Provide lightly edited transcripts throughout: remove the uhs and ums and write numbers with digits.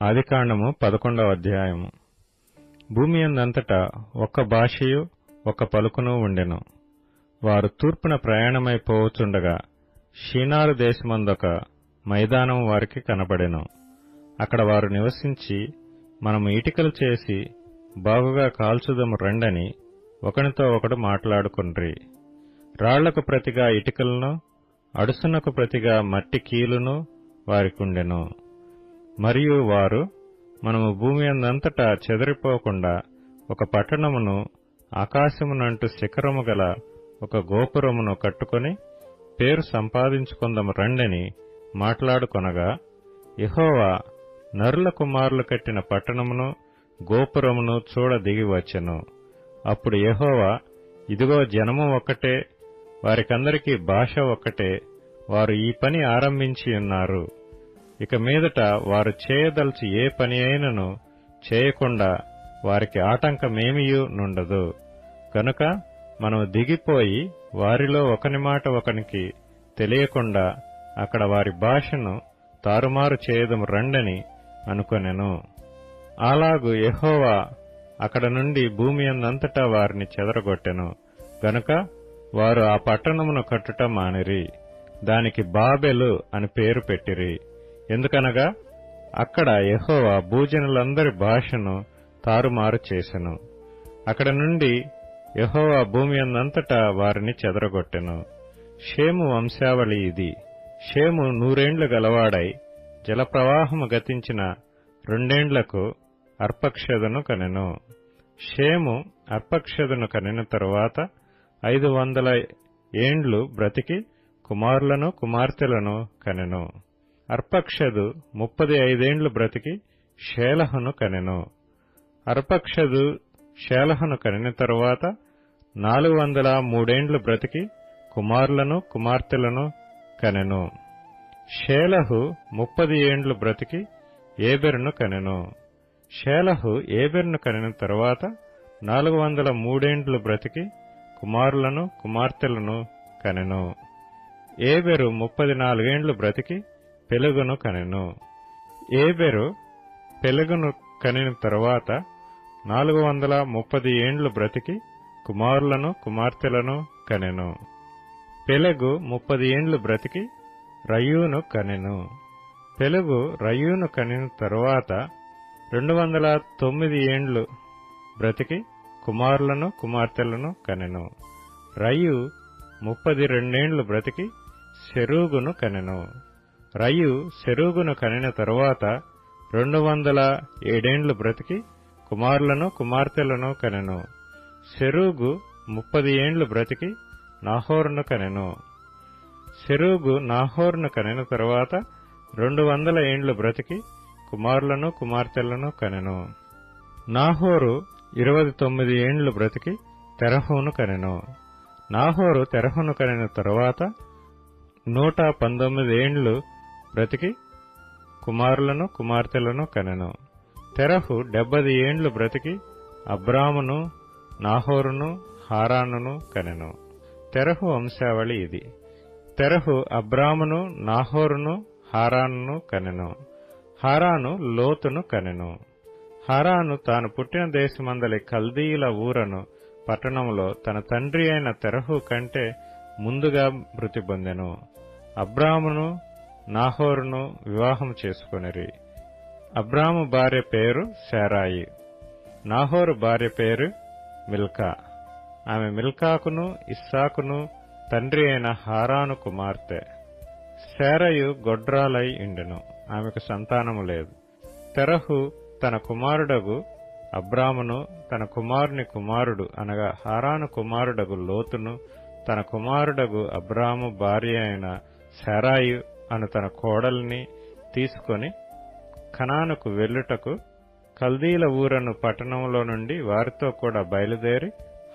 ఆదికాండము 11వ అధ్యాయము. భూమి యందంతటా ఒక్క భాషయు ఒక్క పలుకును ఉండెను. వారు తూర్పున ప్రయాణమైపోవచుండగా షీనారు దేశమందొక మైదానం వారికి కనబడెను. అక్కడ వారు నివసించి, మనము ఇటికలు చేసి బాగుగా కాల్చుదము రండని ఒకనితో ఒకడు మాట్లాడుకొండ్రి. రాళ్లకు ప్రతిగా ఇటికలను, అడుసునకు ప్రతిగా మట్టి కీలును వారికుండెను. మరియు వారు, మనము భూమి యందంతటా చెదరిపోకుండా ఒక పట్టణమును, ఆకాశమునంటు శిఖరము గల ఒక గోపురమును కట్టుకొని పేరు సంపాదించుకొందము రండని మాట్లాడుకొనగా, యెహోవా నరుల కుమారులు కట్టిన పట్టణమును గోపురమును చూడ దిగి వచ్చెను. అప్పుడు యెహోవా, ఇదిగో జనము ఒక్కటే, వారికందరికీ భాష ఒక్కటే, వారు ఈ పని ఆరంభించియున్నారు. ఇక మీదట వారు చేయదలచి ఏ పని అయినను చేయకుండా వారికి ఆటంకమేమియూ నుండదు. కనుక మనము దిగిపోయి వారిలో ఒకని మాట ఒకనికి తెలియకుండా అక్కడ వారి భాషను తారుమారు చేయదము రండని అనుకొనెను. అలాగు యెహోవా అక్కడ నుండి భూమి యందంతటా వారిని చెదరగొట్టెను. గనుక వారు ఆ పట్టణమును కట్టుట మానిరి. దానికి బాబెలు అని పేరు పెట్టిరి. ఎందుకనగా అక్కడ యెహోవా భూజనులందరి భాషను తారుమారు చేసెను. అక్కడ నుండి యెహోవా భూమి యందంతటా వారిని చెదరగొట్టెను. షేము వంశావళి ఇది. షేము 100 ఏండ్లు గలవాడై జలప్రవాహము గతించిన 2 ఏండ్లకు అర్పక్షదును కనెను. షేము అర్పక్షదును కనిన తరువాత 500 ఏండ్లు బ్రతికి కుమారులను కుమార్తెలను కనెను. అర్పక్షదు 35 ఏండ్లు బ్రతికి షేలహును కనెను. అర్పక్షదు షేలహును కనిన తరువాత 403 ఏండ్లు బ్రతికి కుమారులను కుమార్తెలను కనెను. షేలహు 30 ఏండ్లు బ్రతికి ఏబెరును కనెను. షేలహు ఏబెరును కనిన తరువాత 403 ఏండ్లు బ్రతికి కుమారులను కుమార్తెలను కనెను. ఏబెరు 34 ఏండ్లు బ్రతికి పెలెగును కనెను. ఏబెరు పెలెగును కనిన తరువాత 430 ఏండ్లు బ్రతికి కుమారులను కుమార్తెలను కనెను. పెలెగు 30 ఏండ్లు బ్రతికి రయూను కనెను. పెలెగు రయూను కనిన తరువాత 209 ఏండ్లు బ్రతికి కుమారులను కుమార్తెలను కనెను. రయు 32 ఏండ్లు బ్రతికి సెరూగును కనెను. రయు సెరూగును కనిన తరువాత 207 ఏండ్లు బ్రతికి కుమారులను కుమార్తెలను కనెను. సెరూగు 30 ఏండ్లు బ్రతికి నాహోరును కనెను. సెరూగు నాహోరును కనిన తరువాత 200 ఏండ్లు బ్రతికి కుమారులను కుమార్తెలను కనెను. నాహోరు 29 ఏండ్లు బ్రతికి తెరహును కనెను. నాహోరు తెరహును కనిన తరువాత 119 ఏండ్లు బ్రతికి కుమారులను కుమార్తెలను కనెను. తెరహు 70 ఏండ్లు బ్రతికి అబ్రామును నాహోరును హారానును కనెను. తెరహు వంశావళి ఇది. తెరహు అబ్రామును నాహోరును హారానును కనెను. హారాను లోతును కనెను. హారాను తాను పుట్టిన దేశమందలి కల్దీయుల ఊరను పట్టణంలో తన తండ్రి అయిన తెరహు కంటే ముందుగా మృతి పొందెను. అబ్రామును నాహోరును వివాహం చేసుకొనిరి. అబ్రాము భార్య పేరు శారాయి. నాహోరు భార్య పేరు మిల్కా. ఆమె మిల్కాకును ఇస్సాకును తండ్రి అయిన హారాను కుమార్తె. శారయు గొడ్రాలై ఉండెను. ఆమెకు సంతానము లేదు. తెరహు తన కుమారుడగు అబ్రామును, తన కుమారుని కుమారుడు అనగా హారాను కుమారుడగు లోతును, తన కుమారుడగు అబ్రాము భార్య అయిన శారాయు అను తన కోడల్ని తీసుకొని కనానుకు వెళ్ళుటకు కల్దీల ఊరను పట్టణంలో నుండి వారితో కూడా బయలుదేరి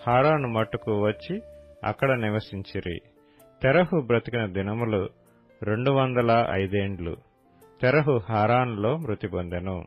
హారాను మట్టుకు వచ్చి అక్కడ నివసించిరి. తెరహు బ్రతికిన దినములు 205 ఏండ్లు. తెరహు హారానులో మృతి పొందెను.